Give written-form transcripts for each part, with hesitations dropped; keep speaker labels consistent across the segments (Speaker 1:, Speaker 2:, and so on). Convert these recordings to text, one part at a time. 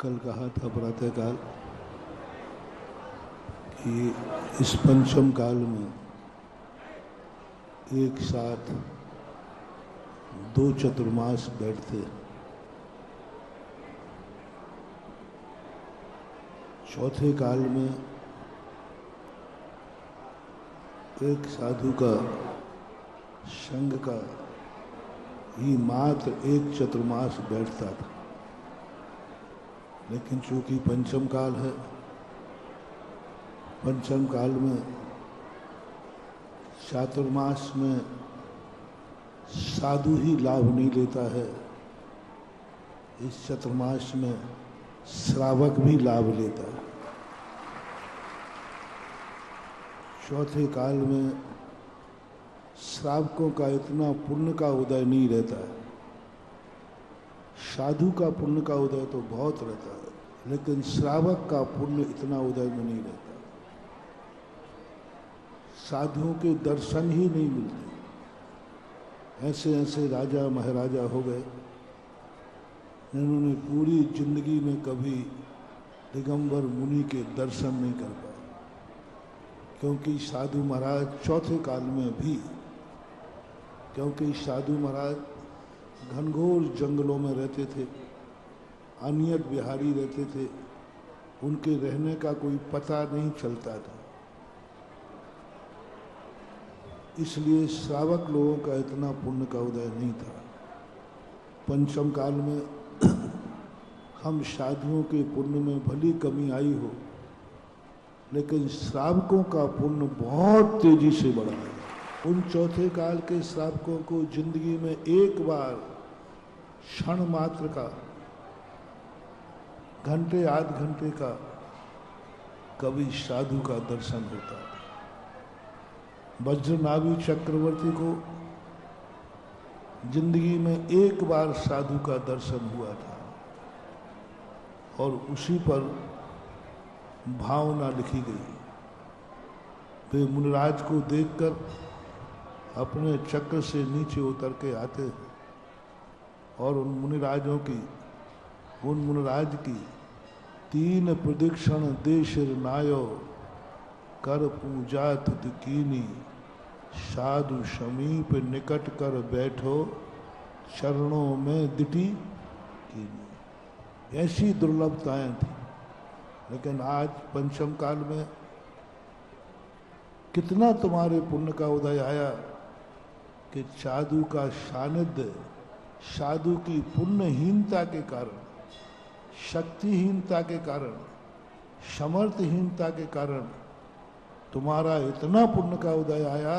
Speaker 1: कल कहा था प्रातःकाल कि इस पंचम काल में एक साथ दो चतुर्मास बैठते, चौथे काल में एक साधु का संग का ही मात्र एक चतुर्मास बैठता था। लेकिन चूंकि पंचम काल है, पंचम काल में चातुर्मास में साधु ही लाभ नहीं लेता है, इस चतुर्मास में श्रावक भी लाभ लेता है। चौथे काल में श्रावकों का इतना पुण्य का उदय नहीं रहता है, साधु का पुण्य का उदय तो बहुत रहता है, लेकिन श्रावक का पुण्य इतना उदय में नहीं रहता। साधुओं के दर्शन ही नहीं मिलते। ऐसे ऐसे राजा महाराजा हो गए जिन्होंने पूरी जिंदगी में कभी दिगंबर मुनि के दर्शन नहीं कर पाए, क्योंकि साधु महाराज चौथे काल में भी, क्योंकि साधु महाराज घनघोर जंगलों में रहते थे, अनियत बिहारी रहते थे, उनके रहने का कोई पता नहीं चलता था। इसलिए श्रावक लोगों का इतना पुण्य का उदय नहीं था। पंचम काल में हम साधुओं के पुण्य में भली कमी आई हो, लेकिन श्रावकों का पुण्य बहुत तेजी से बढ़ा है। उन चौथे काल के श्रावकों को जिंदगी में एक बार क्षण मात्र का, घंटे आध घंटे का कभी साधु का दर्शन होता है। वज्रनाभि चक्रवर्ती को जिंदगी में एक बार साधु का दर्शन हुआ था और उसी पर भावना लिखी गई। वे मुनिराज को देखकर अपने चक्र से नीचे उतर के आते हैं और उन मुनिराज की 3 प्रदक्षिण देशिर नायो कर पूजा तुत कीनी, साधु समीप निकट कर बैठो चरणों में दिटी कीनी। ऐसी दुर्लभताएं थी। लेकिन आज पंचम काल में कितना तुम्हारे पुण्य का उदय आया कि साधु का सानिध्य, साधु की पुण्यहीनता के कारण, शक्तिहीनता के कारण, समर्थहीनता के कारण तुम्हारा इतना पुण्य का उदय आया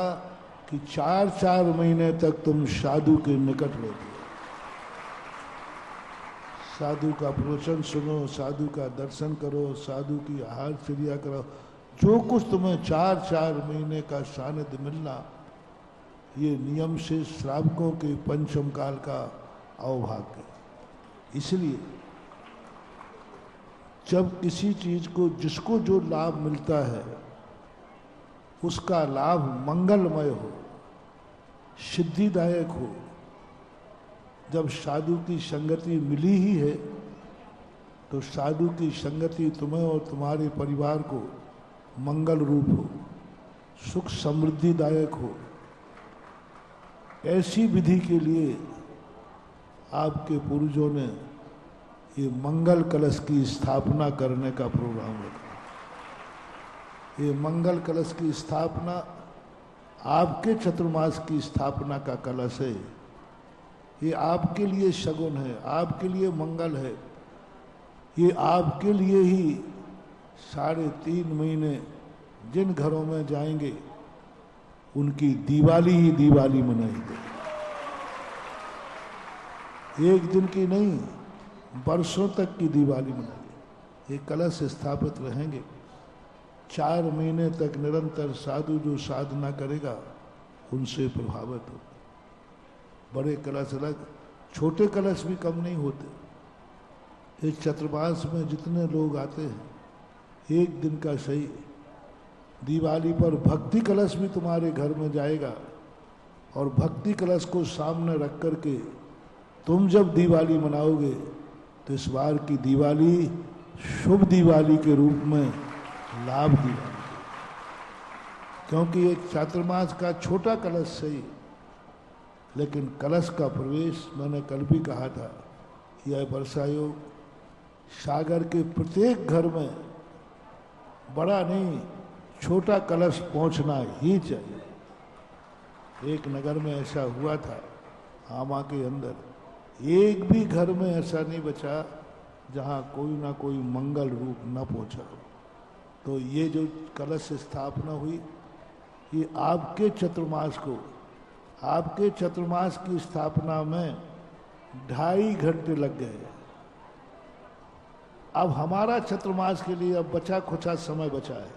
Speaker 1: कि 4-4 महीने तक तुम साधु के निकट रहते। साधु का प्रवचन सुनो, साधु का दर्शन करो, साधु की आहार क्रिया करो, जो कुछ तुम्हें 4-4 महीने का सानिध्य मिलना, ये नियम से श्रावकों के पंचम काल का अवभाग्य। इसलिए जब किसी चीज को, जिसको जो लाभ मिलता है, उसका लाभ मंगलमय हो, सिद्धिदायक हो, जब साधु की संगति मिली ही है तो साधु की संगति तुम्हें और तुम्हारे परिवार को मंगल रूप हो, सुख समृद्धिदायक हो। ऐसी विधि के लिए आपके पूर्वजों ने ये मंगल कलश की स्थापना करने का प्रोग्राम रखा। ये मंगल कलश की स्थापना आपके चतुर्मास की स्थापना का कलश है। ये आपके लिए शगुन है, आपके लिए मंगल है। ये आपके लिए ही 3.5 महीने जिन घरों में जाएंगे उनकी दिवाली ही दिवाली मनाएंगे। एक दिन की नहीं, वर्षों तक की दिवाली मनाएंगे। ये कलश स्थापित रहेंगे। 4 महीने तक निरंतर साधु जो साधना करेगा उनसे प्रभावित हो। बड़े कलश अलग, छोटे कलश भी कम नहीं होते। इस चतुर्मास में जितने लोग आते हैं, एक दिन का सही, दिवाली पर भक्ति कलश भी तुम्हारे घर में जाएगा और भक्ति कलश को सामने रख करके तुम जब दिवाली मनाओगे तो इस बार की दिवाली शुभ दिवाली के रूप में लाभ दिवाली, क्योंकि एक चातुर्मास का छोटा कलश सही, लेकिन कलश का प्रवेश मैंने कल भी कहा था, यह वर्षा योग सागर के प्रत्येक घर में बड़ा नहीं छोटा कलश पहुंचना ही चाहिए। एक नगर में ऐसा हुआ था, आमा के अंदर एक भी घर में ऐसा नहीं बचा जहां कोई ना कोई मंगल रूप न पहुंचा हो। तो ये जो कलश स्थापना हुई, ये आपके चतुर्मास को, आपके चतुर्मास की स्थापना में 2.5 घंटे लग गए। अब हमारा चतुर्मास के लिए अब बचा खुचा समय बचा है,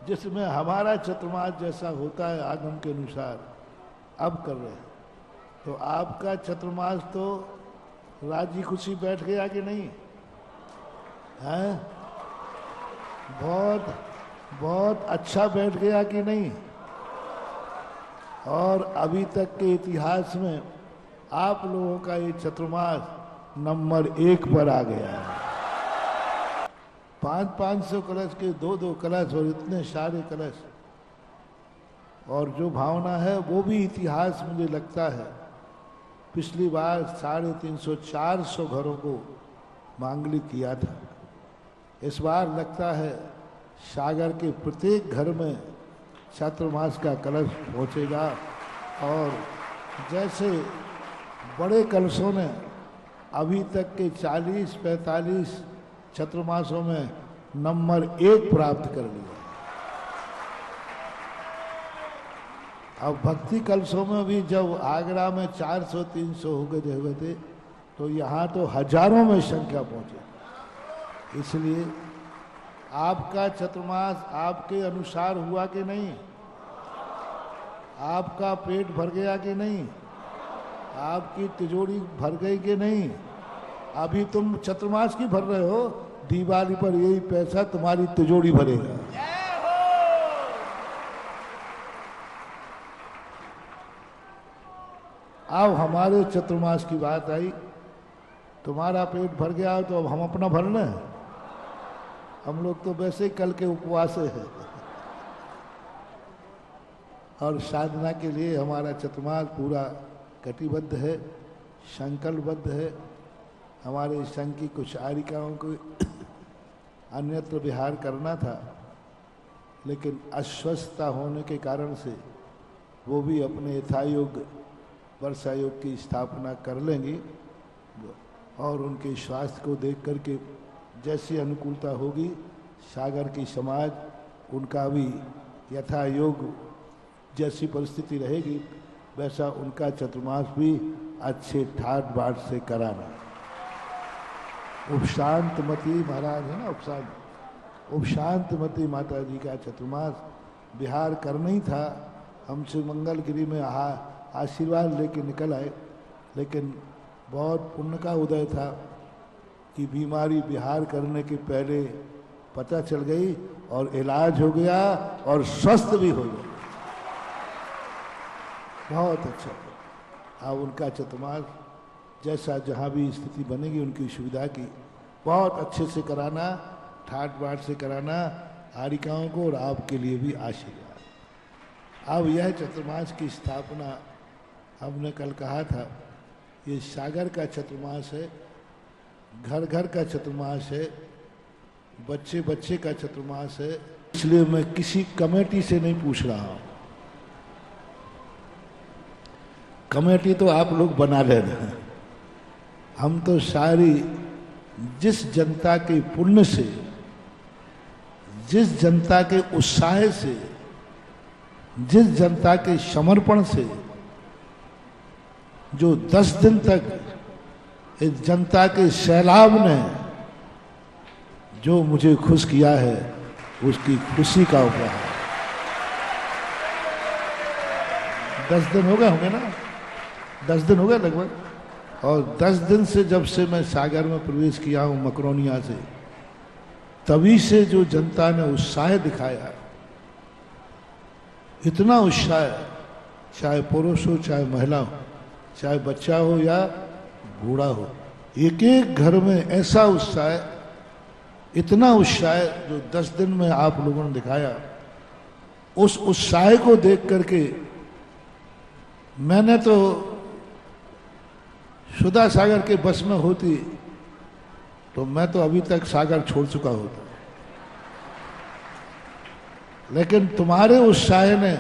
Speaker 1: जिसमें हमारा चतुर्मास जैसा होता है आगम के अनुसार अब कर रहे हैं। तो आपका चतुर्मास तो राजी खुशी बैठ गया कि नहीं है? बहुत बहुत अच्छा बैठ गया कि नहीं? और अभी तक के इतिहास में आप लोगों का ये चतुर्मास नंबर 1 पर आ गया है। 500 कलश के 2 कलश और इतने सारे कलश, और जो भावना है वो भी इतिहास मुझे लगता है पिछली बार 350-400 घरों को मांगलिक किया था। इस बार लगता है सागर के प्रत्येक घर में चातुर्मास का कलश पहुंचेगा, और जैसे बड़े कलशों ने अभी तक के 40-45 चतुर्मासों में नंबर 1 प्राप्त कर लिया। अब भक्ति कलशों में भी जब आगरा में 400-300 हो गए हुए थे, तो यहाँ तो हजारों में संख्या पहुंचे। इसलिए आपका चतुर्मास आपके अनुसार हुआ कि नहीं? आपका पेट भर गया कि नहीं? आपकी तिजोरी भर गई कि नहीं? अभी तुम चतुर्मास की भर रहे हो, दिवाली पर यही पैसा तुम्हारी तिजोरी भरेगा। अब हमारे चतुर्मास की बात आई, तुम्हारा पेट भर गया तो अब हम अपना भर लें। हम लोग तो वैसे ही कल के उपवास हैं, और साधना के लिए हमारा चतुर्मास पूरा कटिबद्ध है, संकल्पबद्ध है। हमारे संघ की कुछ आरिकाओं को अन्यत्र विहार करना था, लेकिन अस्वस्थता होने के कारण से वो भी अपने यथायोग वर्षा योग की स्थापना कर लेंगी, और उनके स्वास्थ्य को देख करके जैसी अनुकूलता होगी, सागर की समाज उनका भी यथा योग जैसी परिस्थिति रहेगी वैसा उनका चतुर्मास भी अच्छे ठाट बाट से कराना। उपशांतमती महाराज है ना, उपशांतमती माता जी का चतुर्मास बिहार करना ही था। हमसे मंगलगिरी में आशीर्वाद लेके निकल आए, लेकिन बहुत पुण्य का उदय था कि बीमारी बिहार करने के पहले पता चल गई और इलाज हो गया और स्वस्थ भी हो गया। बहुत अच्छा। अब उनका चतुर्मास जैसा जहाँ भी स्थिति बनेगी उनकी सुविधा की बहुत अच्छे से कराना, ठाट बाट से कराना, आरिकाओं को और आपके लिए भी आशीर्वाद। अब यह चतुर्मास की स्थापना हमने कल कहा था, ये सागर का चतुर्मास है, घर घर का चतुर्मास है, बच्चे बच्चे का चतुर्मास है। इसलिए मैं किसी कमेटी से नहीं पूछ रहा हूँ, कमेटी तो आप लोग बना लेना। हम तो सारी जिस जनता के पुण्य से, जिस जनता के उत्साह से, जिस जनता के समर्पण से, जो 10 दिन तक इस जनता के सैलाब ने जो मुझे खुश किया है, उसकी खुशी का उपहार। 10 दिन हो गए होंगे ना, 10 दिन हो गए लगभग। और 10 दिन से जब से मैं सागर में प्रवेश किया हूँ मकरोनिया से, तभी से जो जनता ने उत्साह दिखाया, इतना उत्साह, चाहे पुरुष हो चाहे महिला हो, चाहे बच्चा हो या बूढ़ा हो। एक एक घर में ऐसा उत्साह, इतना उत्साह जो 10 दिन में आप लोगों ने दिखाया, उस उत्साह को देख करके मैंने तो सुधा सागर के बस में होती तो मैं तो अभी तक सागर छोड़ चुका होता, लेकिन तुम्हारे उत्साह ने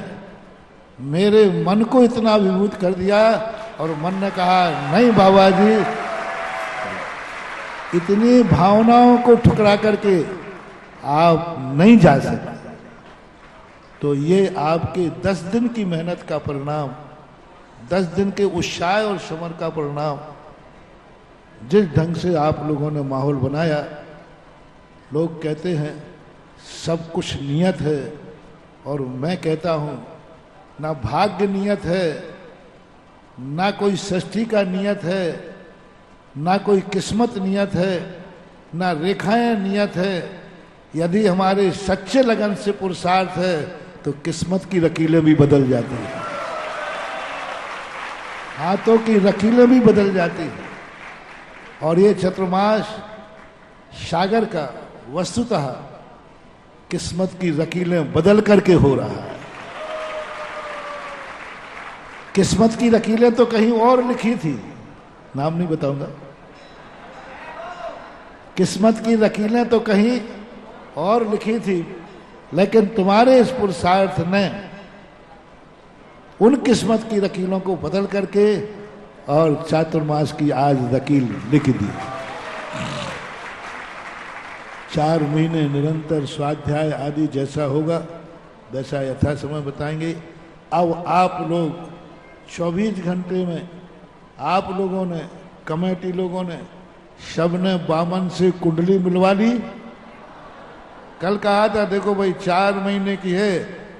Speaker 1: मेरे मन को इतना विभूत कर दिया और मन ने कहा नहीं बाबा जी, इतनी भावनाओं को ठुकरा करके आप नहीं जा सकते। तो ये आपके 10 दिन की मेहनत का परिणाम, 10 दिन के उत्साह और समर का परिणाम, जिस ढंग से आप लोगों ने माहौल बनाया। लोग कहते हैं सब कुछ नियत है, और मैं कहता हूं ना भाग्य नियत है, ना कोई सृष्टि का नियत है, ना कोई किस्मत नियत है, ना रेखाएं नियत है। यदि हमारे सच्चे लगन से पुरुषार्थ है तो किस्मत की लकीरें भी बदल जाती हैं, हाथों की लकीरें भी बदल जाती हैं। और ये चतुर्मास सागर का वस्तुतः किस्मत की लकीरें बदल करके हो रहा है। किस्मत की लकीरें तो कहीं और लिखी थी, नाम नहीं बताऊंगा। किस्मत की लकीरें तो कहीं और लिखी थी, लेकिन तुम्हारे इस पुरुषार्थ ने उन किस्मत की लकीरों को बदल करके और चातुर्मास की आज लकीर लिख दी। 4 महीने निरंतर स्वाध्याय आदि जैसा होगा वैसा यथा समय बताएंगे। अब आप लोग 24 घंटे में आप लोगों ने, कमेटी लोगों ने, सबने बामन से कुंडली मिलवा ली। कल कहा था देखो भाई 4 महीने की है,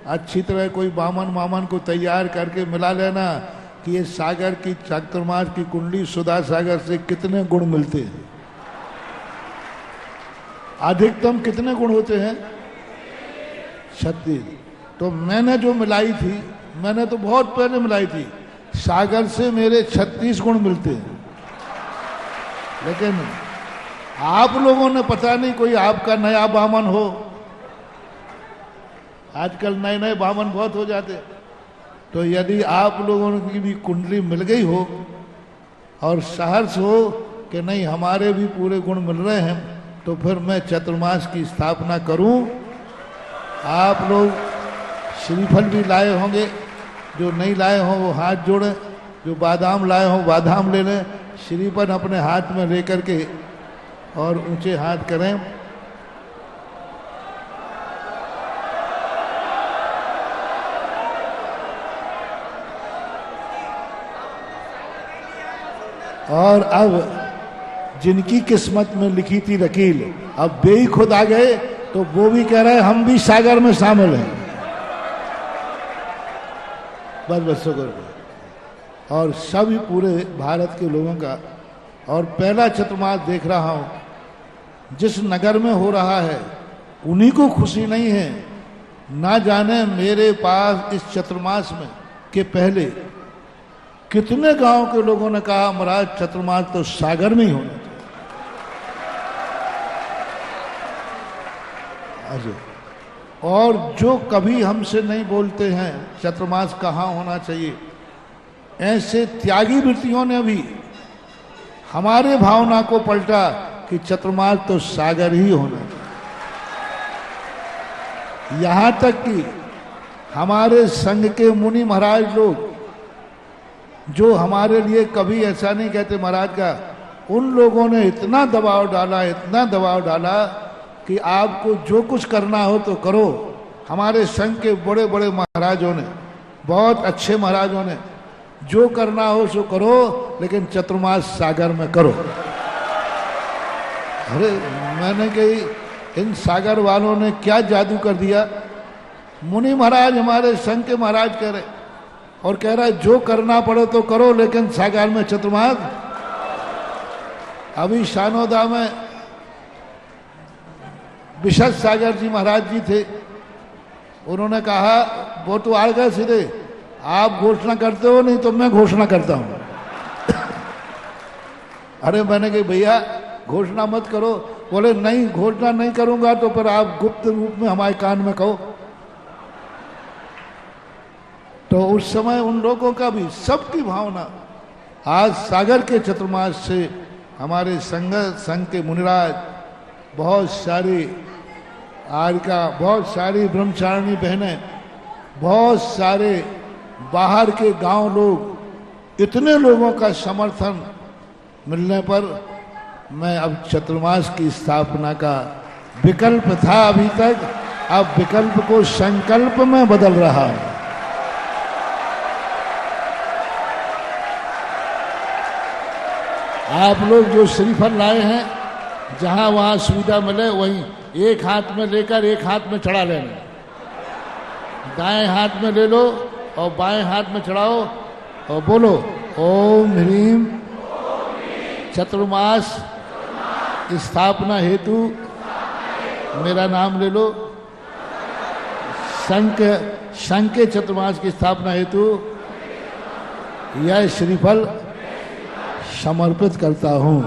Speaker 1: अच्छी तरह कोई बामन मामन को तैयार करके मिला लेना कि ये सागर की चातुर्मास की कुंडली सुधा सागर से कितने गुण मिलते हैं। अधिकतम कितने गुण होते हैं? 36। तो मैंने जो मिलाई थी, मैंने तो बहुत पहले मिलाई थी, सागर से मेरे 36 गुण मिलते हैं। लेकिन आप लोगों ने पता नहीं कोई आपका नया बामन हो, आजकल नए नए बामन बहुत हो जाते, तो यदि आप लोगों की भी कुंडली मिल गई हो और सहर्ष हो कि नहीं हमारे भी पूरे गुण मिल रहे हैं, तो फिर मैं चतुर्मास की स्थापना करूं। आप लोग श्रीफल भी लाए होंगे, जो नहीं लाए हों वो हाथ जोड़ें, जो बादाम लाए हों बादाम ले लें, श्रीफल अपने हाथ में लेकर के और ऊंचे हाथ करें। और अब जिनकी किस्मत में लिखी थी लकीर, अब वे ही खुद आ गए, तो वो भी कह रहे हैं हम भी सागर में शामिल हैं। बस बस शुक्र। और सभी पूरे भारत के लोगों का, और पहला चतुर्मास देख रहा हूं जिस नगर में हो रहा है उन्हीं को खुशी नहीं है। ना जाने मेरे पास इस चतुर्मास में के पहले कितने गांव के लोगों ने कहा महाराज चतुर्मास तो सागर में ही होना चाहिए। और जो कभी हमसे नहीं बोलते हैं चतुर्मास कहाँ होना चाहिए, ऐसे त्यागी वृत्तियों ने भी हमारे भावना को पलटा कि चतुर्मास तो सागर ही होना चाहिए। यहां तक कि हमारे संघ के मुनि महाराज लोग, जो हमारे लिए कभी ऐसा नहीं कहते महाराज का, उन लोगों ने इतना दबाव डाला, इतना दबाव डाला कि आपको जो कुछ करना हो तो करो। हमारे संघ के बड़े बड़े महाराजों ने, बहुत अच्छे महाराजों ने, जो करना हो सो करो, लेकिन चतुर्मास सागर में करो। अरे मैंने कही इन सागर वालों ने क्या जादू कर दिया। मुनि महाराज हमारे संघ के महाराज कह रहे, और कह रहा है जो करना पड़े तो करो, लेकिन सागर में चतुर्मास। अभी शानोदा में विशद सागर जी महाराज जी थे, उन्होंने कहा वो तो आ गए सीधे, आप घोषणा करते हो नहीं तो मैं घोषणा करता हूं। अरे मैंने कहा भैया घोषणा मत करो। बोले नहीं, घोषणा नहीं करूंगा तो फिर आप गुप्त रूप में हमारे कान में कहो। तो उस समय उन लोगों का भी, सबकी भावना, आज सागर के चतुर्मास से हमारे संघ के मुनिराज, बहुत सारी आर्यिका, बहुत सारी ब्रह्मचारिणी बहनें, बहुत सारे बाहर के गांव लोग, इतने लोगों का समर्थन मिलने पर मैं अब चतुर्मास की स्थापना का विकल्प था अभी तक, अब विकल्प को संकल्प में बदल रहा है। आप लोग जो श्रीफल लाए हैं, जहां वहां सुविधा मिले वहीं एक हाथ में लेकर एक हाथ में चढ़ा लेना। दाएं हाथ में ले लो और बाएं हाथ में चढ़ाओ और बोलो ओम ह्रीम चतुर्मास स्थापना हेतु मेरा नाम ले लो। संघ के चतुर्मास की स्थापना हेतु यह श्रीफल समर्पित करता हूं।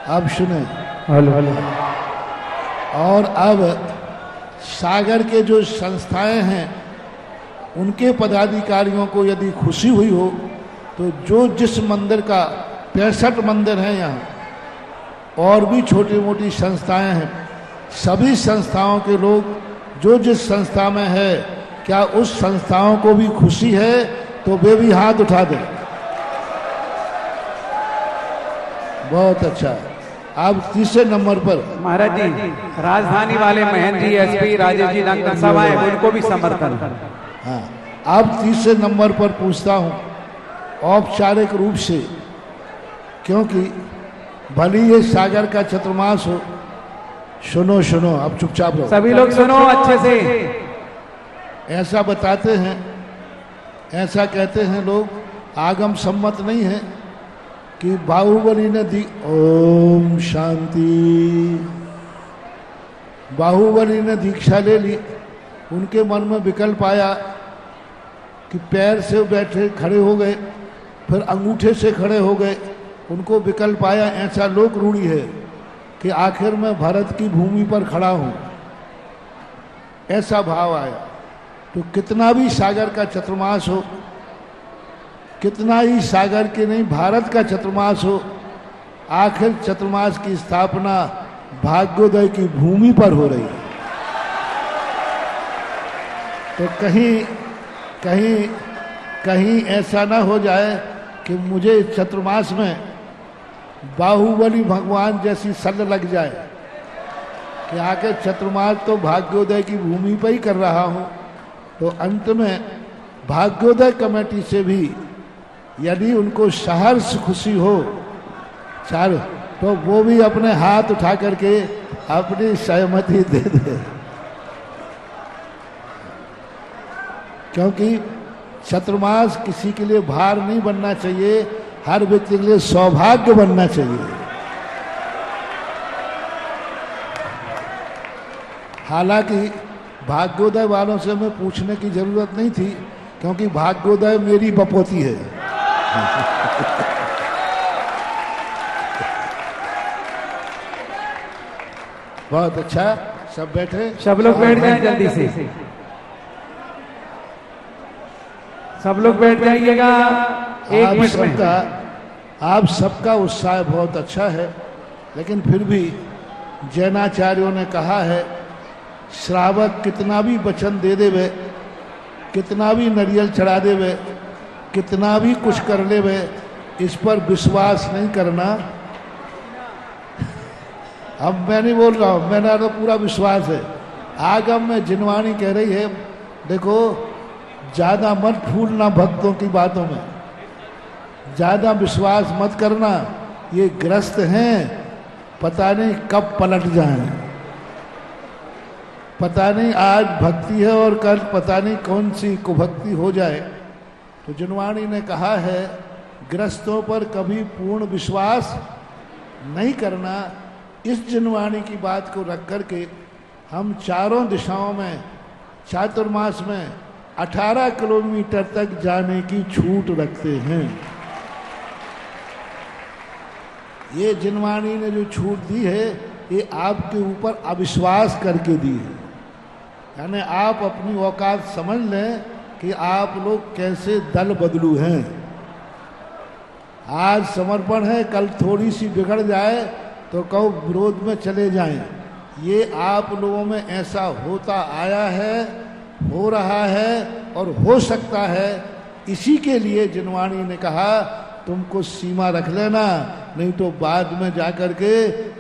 Speaker 1: अब सुने। और अब सागर के जो संस्थाएं हैं उनके पदाधिकारियों को यदि खुशी हुई हो तो जो जिस मंदिर का 65 मंदिर हैं यहाँ और भी छोटी मोटी संस्थाएं हैं, सभी संस्थाओं के लोग जो जिस संस्था में है, क्या उस संस्थाओं को भी खुशी है तो वे भी हाथ उठा दें। बहुत अच्छा। अब तीसरे नंबर पर
Speaker 2: महाराज जी, राजधानी वाले महेंद्र जी, एसपी राजेश जी डॉक्टर साहब आए, उनको भी समर्थन।
Speaker 1: हाँ, अब तीसरे नंबर पर पूछता हूं औपचारिक रूप से, क्योंकि भली ये सागर का चतुर्मास हो। सुनो सुनो, अब चुपचाप रहो,
Speaker 2: सभी लोग सुनो अच्छे से।
Speaker 1: ऐसा बताते हैं, ऐसा कहते हैं लोग, आगम सम्मत नहीं है कि बाहुबली ने दी। ओम शांति। बाहुबली ने दीक्षा ले ली, उनके मन में विकल्प आया कि पैर से बैठे खड़े हो गए, फिर अंगूठे से खड़े हो गए, उनको विकल्प आया। ऐसा लोक रूढ़ी है कि आखिर में भारत की भूमि पर खड़ा हूं, ऐसा भाव आया। तो कितना भी सागर का चतुर्मास हो, कितना ही सागर के नहीं भारत का चतुर्मास हो, आखिर चतुर्मास की स्थापना भाग्योदय की भूमि पर हो रही है। तो कहीं ऐसा ना हो जाए कि मुझे चतुर्मास में बाहुबली भगवान जैसी सल लग जाए कि आखिर चतुर्मास तो भाग्योदय की भूमि पर ही कर रहा हूं। तो अंत में भाग्योदय कमेटी से भी यदि उनको सहर्ष खुशी हो चार, तो वो भी अपने हाथ उठा करके अपनी सहमति दे दे, क्योंकि चतुर्मास किसी के लिए भार नहीं बनना चाहिए, हर व्यक्ति के लिए सौभाग्य बनना चाहिए। हालांकि भाग्योदय वालों से मैं पूछने की जरूरत नहीं थी, क्योंकि भाग्योदय मेरी बपोती है। बहुत अच्छा, सब बैठे,
Speaker 2: सब लोग बैठ जाएं जल्दी से, सब लोग बैठ जाइएगा। एक मिनट में।
Speaker 1: आप सबका उत्साह बहुत अच्छा है, लेकिन फिर भी जैनाचार्यों ने कहा है, श्रावक कितना भी वचन दे देवे, कितना भी नरियल चढ़ा देवे, कितना भी कुछ कर लेवे, इस पर विश्वास नहीं करना। अब मैं नहीं बोल रहा हूं, मेरा तो पूरा विश्वास है। आगम में जिनवाणी कह रही है, देखो ज्यादा मत फूलना भक्तों की बातों में, ज्यादा विश्वास मत करना, ये ग्रस्त हैं, पता नहीं कब पलट जाएं, पता नहीं आज भक्ति है और कल पता नहीं कौन सी कुभक्ति हो जाए। तो जिनवाणी ने कहा है, ग्रस्तों पर कभी पूर्ण विश्वास नहीं करना। इस जिनवाणी की बात को रख करके हम चारों दिशाओं में चातुर्मास में 18 किलोमीटर तक जाने की छूट रखते हैं। ये जिनवाणी ने जो छूट दी है ये आपके ऊपर अविश्वास करके दी है। यानी आप अपनी औकात समझ लें कि आप लोग कैसे दल बदलू हैं। आज समर्पण है, कल थोड़ी सी बिगड़ जाए तो कहो विरोध में चले जाएं। ये आप लोगों में ऐसा होता आया है, हो रहा है और हो सकता है। इसी के लिए जिनवाणी ने कहा तुमको सीमा रख लेना, नहीं तो बाद में जाकर के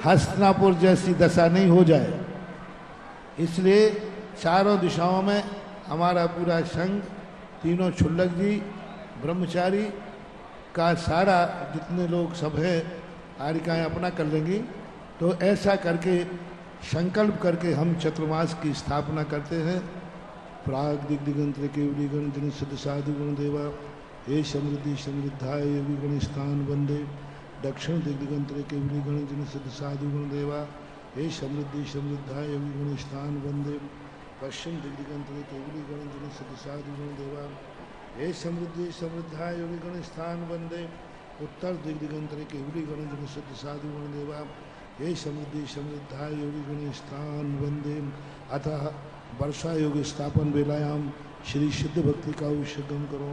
Speaker 1: हस्तिनापुर जैसी दशा नहीं हो जाए। इसलिए चारों दिशाओं में हमारा पूरा संघ, तीनों क्षुल्लक जी, ब्रह्मचारी का सारा जितने लोग सब है आरिकाएँ अपना कर लेंगी। तो ऐसा करके संकल्प करके हम चतुर्मास की स्थापना करते हैं। प्राग दिग्दिगंत्र केवली गण जन सिद्ध साधु गुण देवा हे समृद्धि समृद्धाय योगी गण स्थान वंदे। दक्षिण दिग्दिगंत्र केवली गण जन सिद्ध साधु गुण देवा हे समृद्धि समृद्धाय योगी गण स्थान वंदे। पश्चिम दिग्दिगंत्र केवली गण जन सिद्ध साधु गुण देवा हे समृद्धि समृद्धाय योगी गण स्थान वंदे। उत्तर दिग्दिगंत्र केवली गण जन सिद्ध साधु गुण देवा हे समृद्धि समृद्धाय योगी गण स्थान वंदे। अतः वर्षा योग स्थापन वेलायाम श्री सिद्ध भक्ति का उषगम करो।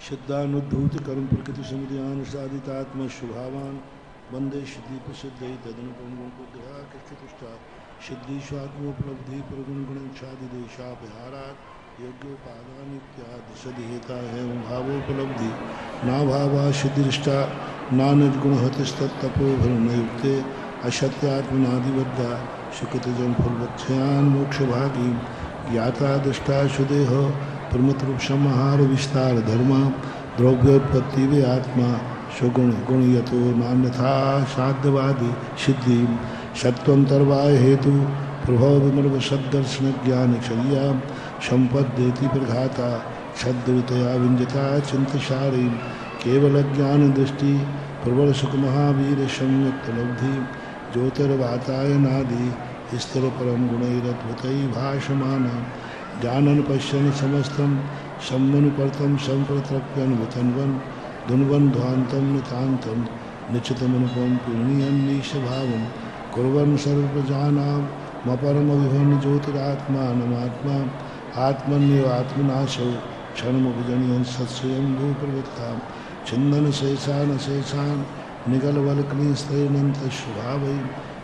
Speaker 1: सिद्धानुद्धूत कर्म प्रकृति समुदयान साधितात्म शुभावान वंदे सिद्धि प्रसिद्ध तदनुपम गुणा सिद्धीश्वात्मोपलब्धि प्रगुण गुणच्छादिदेशा विहारात योग्योपादान इत्यादि सदिहेता है भावोपलब्धि ना भावा सिद्धिष्टा नानुगुण हतिस्तत्तपोभरणयुक्ते अशत्यात्मनादिबद्धा सुकृतजन फलवत्स्यान मोक्ष भागी ज्ञाता दृष्टा सुदेह प्रमतरूपसंहार विस्तार धर्म द्रव्योत्पत्ति वे आत्मा सुगुण गुण यतो नान्यथा साध्यवादी सिद्धि सत्वंतर्वाय हेतु प्रभाव विमर्भ सदर्शन ज्ञान चर्या संपद्येति प्रघाता सद्दुरितया विंजता चिंतसारी केवल ज्ञान दृष्टि प्रबल सुख महावीर संयुक्तलब्धि ज्योतिर्वाताय नादि स्थिर परम गुणैरद्भुतै भाषमान जानन पश्यन समस्तम सम्मनुपर्तम संप्रतृप्यन्वतन्वन धुन्वन ध्वांतम नितांतम निश्चितमनुपम पुण्यन्नीश भावम कुर्वन् सर्वजानां मपरम विभन्न ज्योतिरात्मानमात्मा आत्मन्यवात्मनाशो क्षणमुपजनयन् सत्स्वयं प्रवृत्ता छिन्दन शेषान शेषान् निगलवल्कलीस्त्रयनन्त शुभावै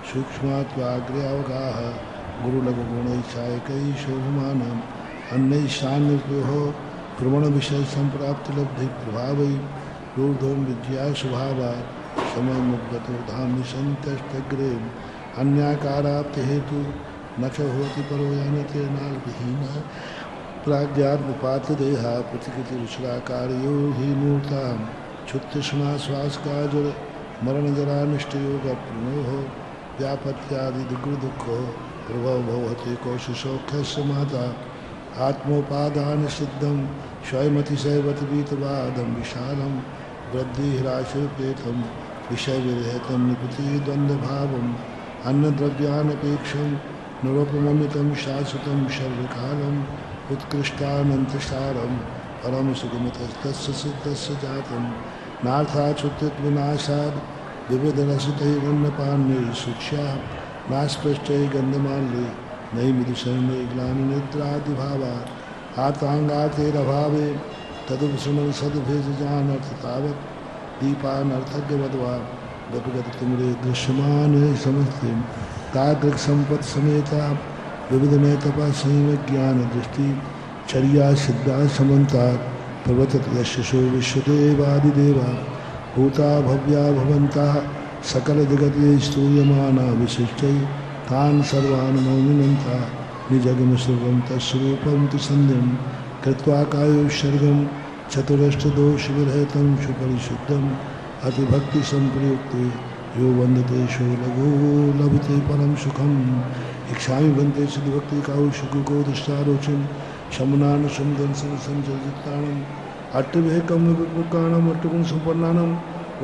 Speaker 1: सूक्ष्मात्वाग्र्यावगाह गुरुलघुगुणैश्चायकैः शोभमानम् अन्यैशान्यर्भ्योः प्रवण विषय संप्राप्तिलब्धि प्रभावै रूर्ध्वं विद्या स्वभावा समयमुद्गतो धाम निशन्तष्टग्रे अन्याकाराप्ति हेतु न च होति परो यानते नाल्विहीना प्राज्ञात्मपातदेहा प्रतिकृतिरुचराकार्यो हि मूर्ता क्षुत्तृष्णा श्वासकाजुर मरणजरानिष्टयोगप्रणोः व्यापत्यादिदुःखो प्रभव भवति कौशसौख्यस्य माता आत्मोपादान सिद्धं स्वयमतिशयवतवीतवादं विशालं वृद्धिह्रासोपेतं विषयविरहितं निपुति द्वन्द्वभावम् अन्नद्रव्यानपेक्षं निरुपममितं शाश्वतं सर्वकालम् उत्कृष्टानन्तसारं परम सुगमतस्तस्य सिद्धस्य जातं नार्थाच्युतविनाशाद् विविधरसतैरन्नपान्यै शिक्षा नास्पृष्टै गन्धमाल्ये नैमिदुशरणे ग्लानिनिद्रादिभावात् आताङ्गातेरभावे तदुपशमन सद्भेजजानर्थ तावत् दीपानर्थज्ञवद्वा गपगततिमिरे दृश्यमाने समस्ते तादृक् सम्पत् समेता विविधमय तपः संयम दृष्टि चर्या सिद्धा समन्तात् प्रवर्तत यशसो विश्वदेवादिदेवा भूता भव्या भवन्तः सकल जगते स्तूयमाना विशिष्टै तान् सर्वान् नौमिनन्ता निजगम सर्वं तस्वरूपं तु सन्ध्यं कृत्वा कायोत्सर्गं चतुरष्टदोषविरहितं सुपरिशुद्धम् अतिभक्तिसम्प्रयुक्ते यो वन्दते सो लघु लभते परं सुखम्। इच्छामि वन्दे सिद्धभक्तिकायुष्यकुकोदृष्टारोचम् शमनानुसंदर्शनसंचरिताणम् अट्टविहकं विपुकाणम् अट्टगुणसम्पन्नानम्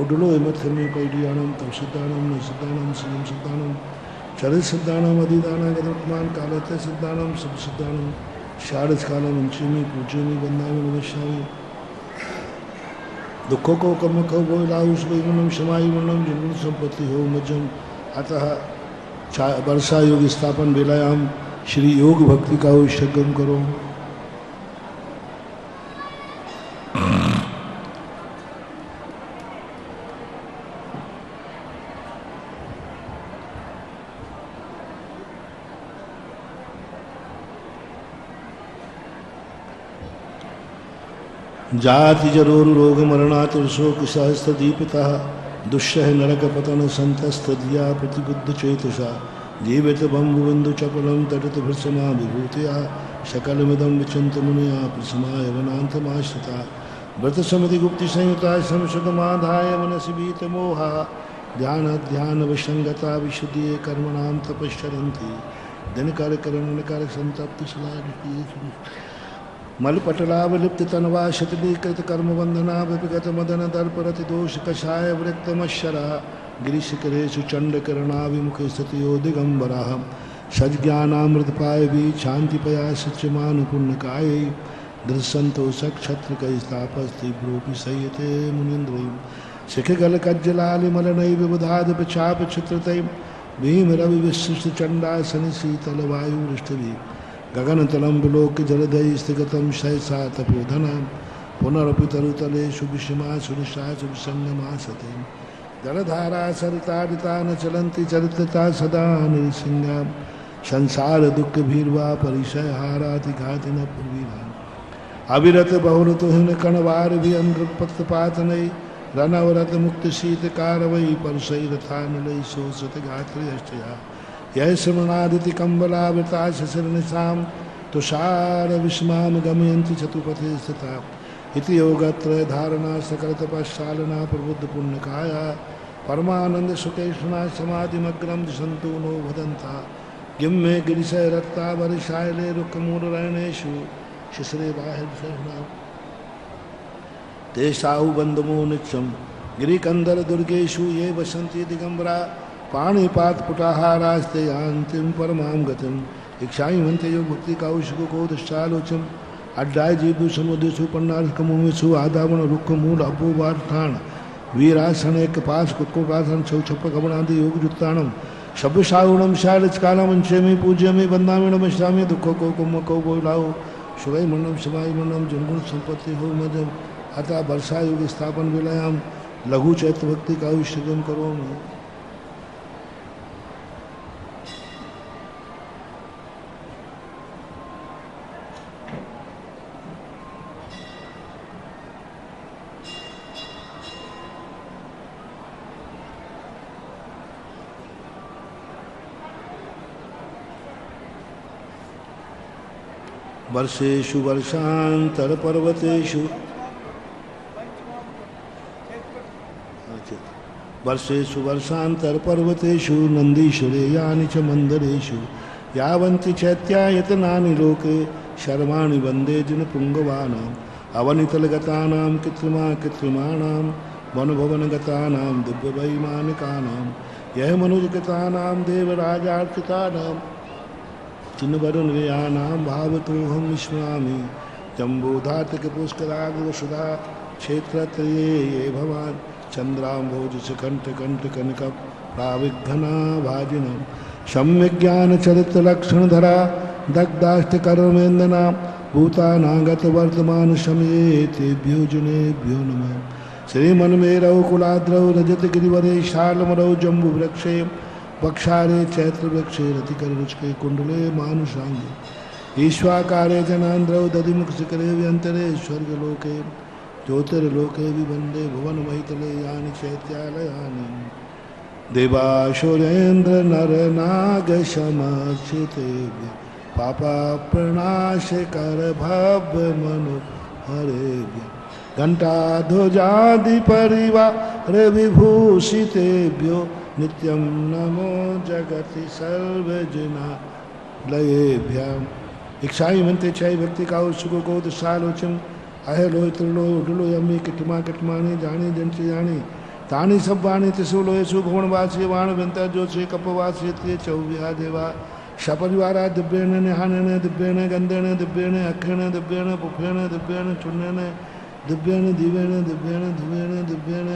Speaker 1: उड्डलो हिमत्थमे पैडियाणं तव सिद्धाणं न सिद्धाणं श्रीं सिद्धाणं चरित सिद्धाणं अधिदानं गतवर्तमान कालते सिद्धाणं सब सिद्धाणं शारदकालं वंशीमि पूज्यमि वन्दामि नमस्यामि। दुखों को कम कहो वो लाहु सुमनम शमाई मनम जिन संपत्ति हो मज्जम। अतः वर्षा योग स्थापन वेलायाम श्री योग भक्ति का उष्गम करो। जाति जरोर रोग मरणातुर शोक सहस्त्र दीपिता दुष्यः नरक पतन संतस्त दिया प्रतिबुद्ध चेतसा जीवित बंबु बिंदु चपलम तटित भृसमा विभूतिया सकलमिदं विचिंत मुनिया प्रसमाय वनांतमाश्रिता व्रत समिति गुप्ति संयुता समशतमाधाय मनसि बीत मोहा ध्यान ध्यान विसंगता विशुद्धि कर्मणाम तपश्चरन्ति दिनकर करणकर संतप्त सलाह मलपटलावलिप्त तनवा शतलीकृत कर्म वंदना विगत मदन दर्परति दोष कषाय वृत्तमश्शरा गिरीशकरेषु चंडकरणा विमुखे सतयो दिगंबरा सज्ञानामृतपाय भी शांतिपया सच्यमानुपुण्यकाय दृशंतोषक क्षत्र कैस्तापस्तीव्रोपि संयते मुनीन्द्र शिखगल कज्जलालिमलनय विबुधाद चाप चित्रतय भीम रवि विशिष्ट चंडासनि शीतल वायु वृष्टि गगनतलं विलोक्य जलधय स्थिगतं शयसा तपोधना पुनरपि तरुतले सुविषमा सुनिशा सुविसंगमासते जलधारा सरिताडिता न चलन्ति चरित्रता सदा नृसिंहा संसार दुख भीर्वा परिशय हाराति घाति न पूर्वीरा अविरत बहुरत हिन कणवार भी अमृतपत्रपातनय रनवरत मुक्त शीत कारवई परसई रथानलय सोसत घात्री अष्टया यह श्रवणादिति कम्बलावृता शशिर्निशां तुषार विस्माम गमयन्ति चतुपथे स्थिता इति योगत्रय धारणा सकल तपश्चालना प्रबुद्ध पुण्यकाया परमानंद सुकेशना समाधिमग्रम दिशन्तु नो वदन्ता किं मे गिरिशय रत्ता वरिशायले रुक्कमूलरण्येषु शिशिरे बाह्यशरणा तेषाहु बन्धमो नित्यं गिरिकन्दर दुर्गेषु ये वसन्ति दिगंबरा पाणिपात पुटाहारास्ते यान्तिम परमां गतिम। इच्छामि वन्ते योग भक्ति काउशिको को दृष्टालोचम अड्डाय जीवु समुद्रसु पन्नारकमुमिसु आदावन रुक्ख मूल अपोवाठान वीरासन एक पास कुक्कुपासन छौ छप्प कमनादि योग जुत्ताणम शब्द शावणम शालिच कालम अंशेमि पूज्यमि वंदामि नमस्यामि दुखों को कुम को बोलाओ शुभै मन्नम शिवाय मन्नम जनगुण संपत्ति हो मजम। अतः वर्षा योग स्थापन वेलायाम लघु चैत्र भक्ति काउशिकम करो। वर्षेषु वर्षांतर पर्वतेषु वर्षेषु वर्षांतर पर्वतेषु नंदीश्वरे यानि च मंदरेषु यावन्ति चैत्यायतनानि लोके शर्माणि वन्दे जिनपुङ्गवानाम् अवनितलगतानां कृत्रिमाणां वनभवनगतानां दिव्यवैमानिकानां यह मनुजगतानां देवराजार्चितानां चिन्वरुणयानां भावतोऽहं विस्मरामि जम्बूधातकपुष्कराग्रवसुधा क्षेत्रत्रये ये भवान् चन्द्राम्भोजसकण्ठकण्ठकनकप्राविघ्नाभाजिनं सम्यग्ज्ञानचरित्रलक्षणधरा दग्धाष्टकर्मेन्दना भूतानागतवर्तमानसमये तेभ्यो जनेभ्यो नमः। श्रीमन्मेरौ कुलाद्रौ रजतगिरिवरे शालमरौ जम्बुवृक्षे वक्षारे चैत्रवृक्षे रतिकररुचके कुण्डले मानुषाङ्गे ईश्वाकारे जनान्द्रौ दधिमुखशिखरे व्यन्तरे स्वर्गलोके ज्योतिर्लोके विवन्दे भुवनमहितले यानि चैत्यालयानि देवासुरेन्द्र नरनागशमर्चिते पापा प्रणाश कर भव्य मनु हरे घंटा ध्वजादि परिवार विभूषितेभ्यो नित्यं नमो जगति सर्वजना लयेभ्यम। इच्छाई मनते छाई भक्ति का सुखो को सालोचम अहलो त्रिलो उडलो यम्मी किटमा किटमानी जानी जंची जानी तानी सब वाणी तिसु लोय सुभवन वासी वाण बेंता जो से कपवासी ते चौव्या देवा सपरिवारा दिव्येन निहानेन दिव्येन गंधेन दिव्येन अक्षेण दिव्येन पुफेन दिव्येन चुन्नेन दिव्येन दिव्येन दिव्येन दिव्येन दिव्येन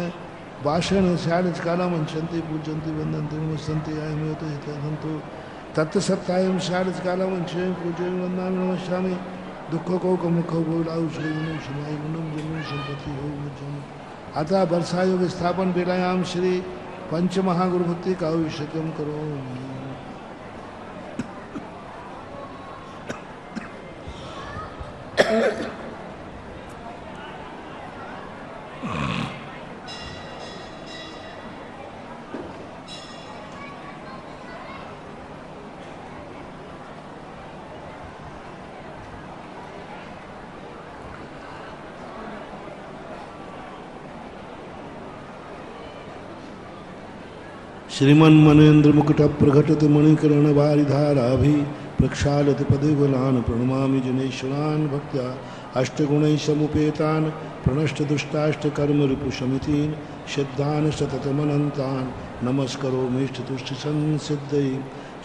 Speaker 1: भाषण स्यालिच काला मंचंती पूजंती वंदंती नमस्ते आयमेतो हितंतु तत्सत्तायम स्यालिच काला मंचे पूजन वंदनामि नमस्यामि दुख को मुख बोलाऊ श्री मनु शिवाय मनु जन्म संपत्ति हो मुझम। अतः वर्षायोग स्थापन बेलायाम श्री पंच महागुरु भक्ति का अभिषेकम करो। श्रीमन मनेन्द्र मुकुट प्रघटत मणिकरण वारिधाराभि प्रक्षालत पदेवलान प्रणमामि जनेश्वरान भक्त्या अष्टगुणैः समुपेतान प्रणष्ट दुष्टाष्ट कर्म रिपुशमितीन सिद्धान सततमनंतान नमस्करोमीष्ट तुष्ट संसिद्धै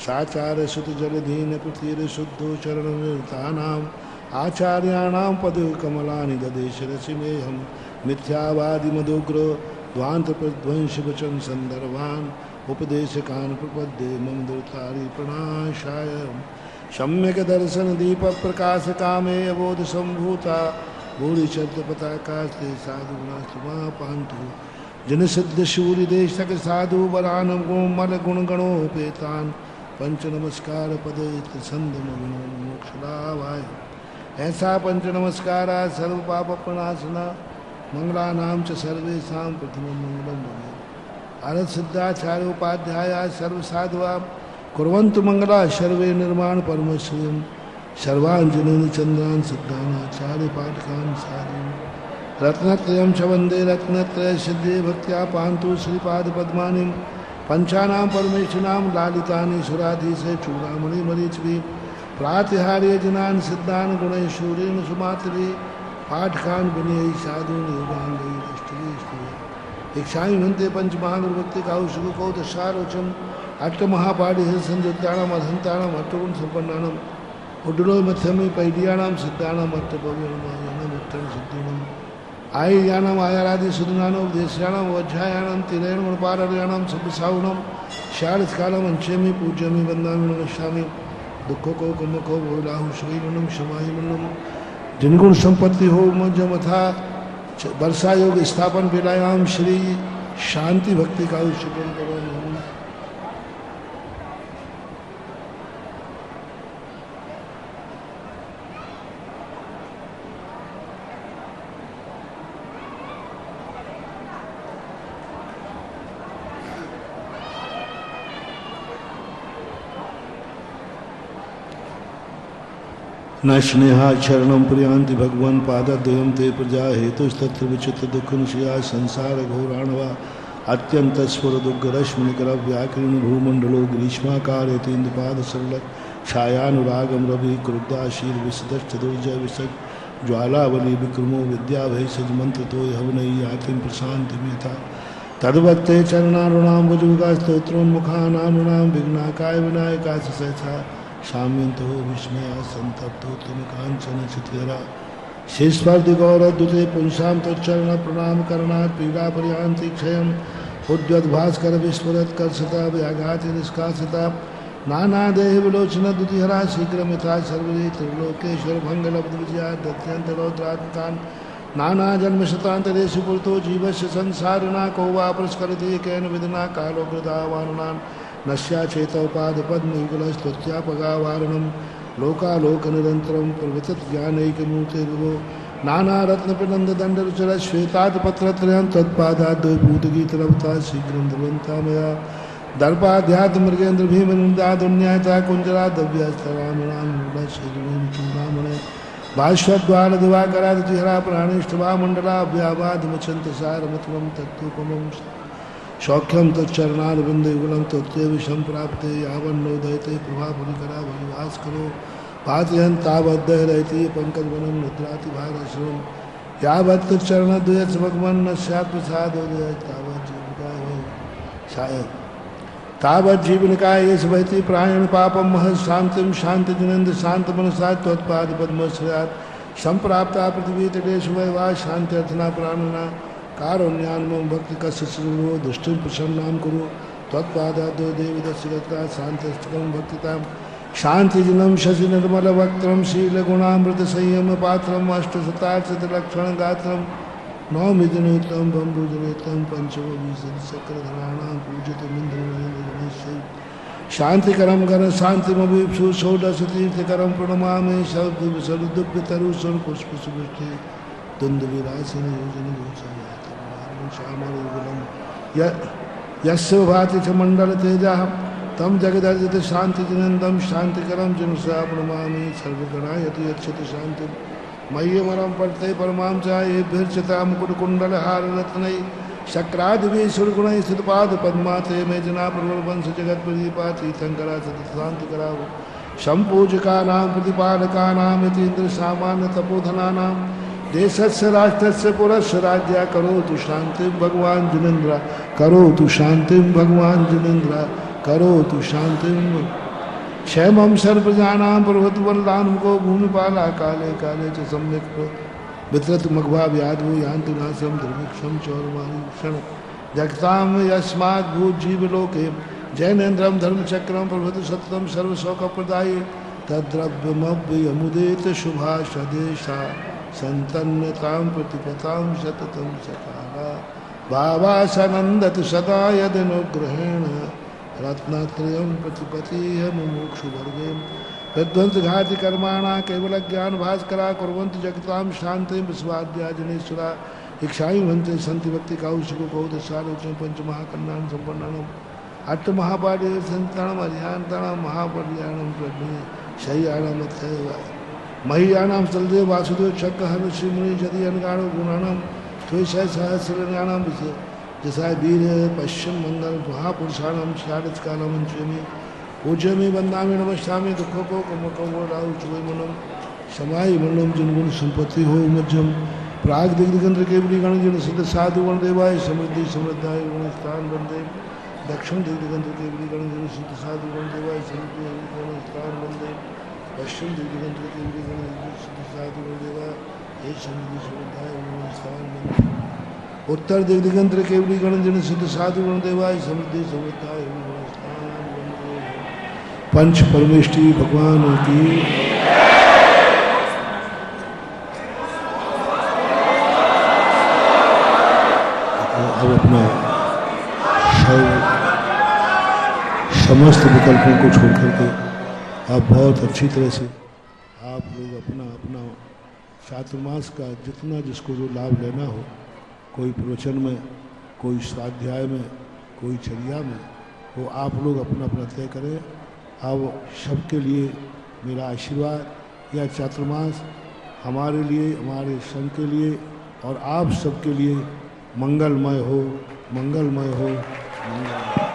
Speaker 1: साचार्य सुत जलधीन पृथ्वीर शुद्धो चरणतानाम आचार्याणां पदकमलानि ददेश रसिमेहं मिथ्यावादि मदोग्र ध्वांत प्रध्वंस वचन संदर्भान उपदेशकान प्रपद्ये मम दुर्तारी प्रणाशाय सम्यक दर्शन दीप प्रकाश कामे अबोध संभूता भूरि शब्द पताकास्ते साधु गुणास्तुमा पांतु जन सिद्ध शूरि देशक साधु वरान गोमल गुण गणोपेतान पंच नमस्कार पद छंद मोक्षलाभाय। ऐसा पंच नमस्कारा सर्व पाप प्रणाशना मंगला नाम च सर्वेशा प्रथम मंगलम भवे। अरद सिद्धाचार्य उपाध्याय सर्व साधवा कुर्वन्तु मंगला सर्वे निर्माण परमश्रियम सर्वांजन चंद्रान सिद्धानाचार्य पाठकान साधु रत्नत्रयम च वंदे रत्नत्रय सिद्धे भक्त्या पांतु श्रीपाद पद्मानि पंचानां परमेशनां लालितानि सुराधीशे चूड़ामणि मरीचि प्रातिहार्य जनान सिद्धान गुणैश्वरेण सुमात्रे पाठकान विनय साधु इच्छाई मनते पंच महागुरु भक्ति का सुख को दशारोचम अट्ट महापाढ़ि संयुक्ताणाम अधंताणाम अट्टगुण संपन्नानाम उड्डलो मध्यमी पैडियाणाम सिद्धाणाम अट्ट भव्यानाम उत्तम सिद्धिनाम आय्यानाम आयारादि सुदनानो उपदेशानाम वज्रायाणाम तिरेण गुणपारयाणाम सब्बसावणम शारद कालम अंचेमी पूज्यमी वंदामि नमस्यामि दुखों को कुमुखो बोलाहु श्री मनम क्षमाहि मनम जिनगुण संपत्ति हो मथा वर्षा योग स्थापन बेलायाम श्री शांति भक्ति का शुभम करो। न स्नेहा शरणं प्रियांति भगवन् पादद्वयं ते प्रजा हेतुस्तत्र विचित्र दुःखनुशया संसार घोराणवा अत्यंत स्वर दुर्गरश्मिकर व्याकीर्ण भूमंडलो ग्रीष्माकारतीन्द्रपाद सरल छायानुरागम रवि क्रुद्धाशीर विसदश्च दुर्जय विसज ज्वालावली विक्रमो विद्याभय सज मंत्र तो हवनई आतिम प्रशांति मेथा तद्वत्ते चरणारुणाम्बुजुगा स्तोत्रोन्मुखानानुणां विघ्नाकाय विनायका सहसा शाम्यंतो विस्मया संतप्तो तुम कांचन चित्रा शेषपार्दि गौरद्युते पुंसां तच्चरण प्रणाम करणात् पीड़ा पर्यांति क्षयम् उद्यत भास्कर विस्फुरत कर्षता व्याघात निष्कासिता नाना देह विलोचन दुतिहरा शीघ्र मिथा सर्वरे त्रिलोकेश्वर भंग लब्ध विजया दत्यंत रौद्रात्तान नाना जन्म शतांतरे सुपुरतो जीवस्य संसारिणा को वा पुरस्करति केन विदना कालो कृतावानुनान् नश्या चेतोपाद पद्मयुगलस्तुत्यापगावारणं लोकालोक निरंतरं प्रवृत्त ज्ञानैकमूर्ते विभो नाना रत्न प्रनंद दंड रुचर श्वेताद पत्रत्रयं तत्पादाद्वैभूतगीतरवता शीघ्रं ध्रुवन्ता मया दर्पाध्यात्म मृगेंद्र भीम निंदादुन्यायता कुंजरा दव्यास्तरामणे भाष्वद्वार दिवाकरादिहरा प्राणिष्ठवा मंडला व्यावाद मचंत सारमतुलम तत्वपमं सौख्यम तच्चरणारविंदयुगलम तत्व संप्राप्ते यावन्नोदयते प्रभापुरिकरा वनिवास करो पातयन तावद्दय रहती पंकजवनम निद्राति भारश्रम यावत् चरणद्वयच भगवान न स्यात् प्रसादोदय तावत् जीविकाय शायद तावत् जीवनिकाय एष वैति प्रायण पापम महः शांतिम शांति जिनेन्द्र शांत मनसा त्वत्पाद पद्मश्रयात् संप्राप्ता पृथ्वी तटे शुभैवा शांति अर्थना प्राणना कारुण्यान्मम भक्ति कस्य श्रुरो दृष्टिं प्रसन्नां कुरु त्वत्पादादो देवी दशरथा शांतिष्टकं भक्तितां शांतिजनम शशि निर्मल वक्त्रम शीलगुणामृत संयम पात्रम अष्टशताक्षलक्षण गात्रम नौमि दिनोत्तम बंबुजनेतम पंचवीसक्रधराणां पूजित इंद्र शांतिकरम गर शांतिमभीप्सु षोडशतीर्थकरम प्रणमामि शब्दुभ्यतरुषण पुष्प सुवृष्टि दुंदुविरासन योजन श्यामलम यस्य भाति च मंडल तेजा तम जगदर्जित शांति जिनंदम शांतिकरम जिनसा प्रणमामि सर्वगणायति अच्छति शांति मह्यमरम पड़ते परमाम चाहेभिर्चिता मुकुट कुंडल हार रत्नै शक्रादिवी सुरगुण स्थितपाद पद्माते मे जना प्रवंश जगत प्रदीपा तीर्थंकरा शांतिकरा संपूजका नाम प्रतिपालका नाम इंद्र सामान्य तपोधना नाम देशस्य राष्ट्रस्य पुरस्य राज्या करो तु शांति भगवान जिनेन्द्र करो तु शांति भगवान जिनेन्द्र करो तु शांति क्षेमं सर्वजानां पर्वतवल्लान्मुखो भूमिपाला काले काले च सम्यक् वितरत मघवा व्याधो यान्ति नाशं दुर्भिक्षं चौरमाणीक्षण जगतां यस्मात् भूजीवलोके जैनेन्द्रं धर्मचक्रं प्रभृति सततं सर्वशोकप्रदाये तद्द्रव्यमव्ययमुदेत शुभाषदेशा सन्तन्यतां प्रतिपतां सततं सकाला भावासनन्दति सदा यदनुग्रहेण रत्नत्रयं प्रतिपतिह मुमुक्षुवर्गे विध्वंसघाति कर्माणा केवल ज्ञान भास्करा कुर्वन्ति जगतां शान्तिं विश्वाद्या जनेश्वरा इच्छायु भन्ते सन्ति भक्ति कौशिको कौदशालोचन पंचमहाकन्यान् सम्पन्नानाम् अष्टमहापाठे सन्तानम् अर्यान्तानां महापर्याणां प्रज्ञे शय्याणाम् अथैव मह्यानां सलदेव वासुदेव चक्रहर श्रीमुनि जदि अनगाणो गुणानां त्वैषय सहस्रज्ञानां विषय जैसा वीर पश्चिम मंगल महापुरुषाणाम शारद कालम में पूज्य में वंदा में नमस्ता में दुखों को कमको राहु चुए मनम समाई मनम जिनगुण संपत्ति हो मध्यम प्राग दिग्गंध के गण जिन सिद्ध साधु गण देवाय समृद्धि समृद्धाय गुण स्थान बंदे दक्षिण दिग्गंध के गण जिन सिद्ध साधु गण देवाय समृद्धि गुण स्थान बंदे पश्चिम दिग्गंध के गण सिद्ध साधु गण देवाय समृद्धि समृद्धाय गुण स्थान बंदे उत्तर दिग्गंत्र केवली गण जिन सिद्ध साधु गण देवाय समृद्धि समृद्धाय पंच परमेष्टि भगवान की अब अपना समस्त विकल्पों को छोड़ करके आप बहुत अच्छी तरह से आप लोग अपना अपना चातुर्मास का जितना जिसको जो लाभ लेना हो, कोई प्रवचन में, कोई स्वाध्याय में, कोई चर्या में, वो आप लोग अपना अपना तय करें। अब सबके लिए मेरा आशीर्वाद, यह चातुर्मास हमारे लिए, हमारे संघ के लिए और आप सबके लिए मंगलमय हो, मंगलमय हो, मंगलमय।